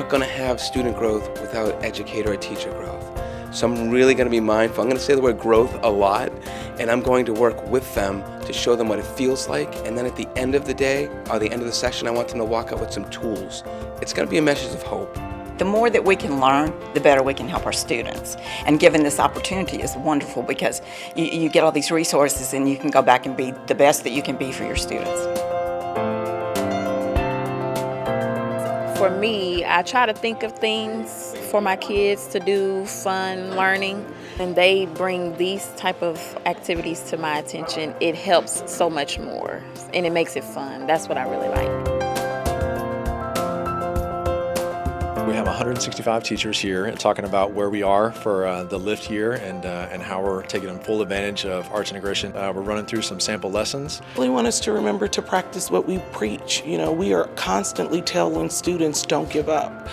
not going to have student growth without educator or teacher growth. So I'm really going to be mindful. I'm going to say the word growth a lot, and I'm going to work with them to show them what it feels like. And then at the end of the day, or the end of the session, I want them to walk out with some tools. It's going to be a message of hope. The more that we can learn, the better we can help our students. And given this opportunity is wonderful because you get all these resources and you can go back and be the best that you can be for your students. For me, I try to think of things for my kids to do, fun, learning, and they bring these type of activities to my attention. It helps so much more, and it makes it fun. That's what I really like. We have 165 teachers here talking about where we are for the lift year and how we're taking full advantage of arts integration. We're running through some sample lessons. I really want us to remember to practice what we preach. We are constantly telling students don't give up.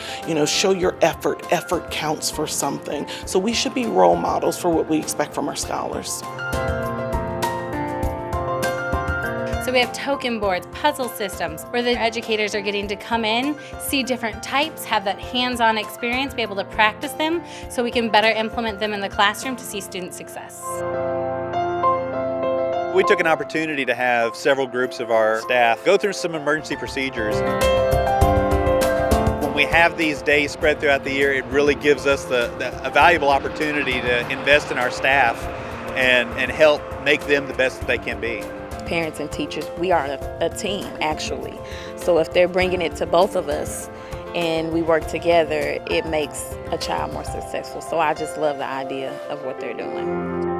Show your effort. Effort counts for something. So we should be role models for what we expect from our scholars. So we have token boards, puzzle systems, where the educators are getting to come in, see different types, have that hands-on experience, be able to practice them so we can better implement them in the classroom to see student success. We took an opportunity to have several groups of our staff go through some emergency procedures. When we have these days spread throughout the year, it really gives us a valuable opportunity to invest in our staff and help make them the best that they can be. Parents and teachers, we are a team, actually. So if they're bringing it to both of us and we work together, it makes a child more successful. So I just love the idea of what they're doing.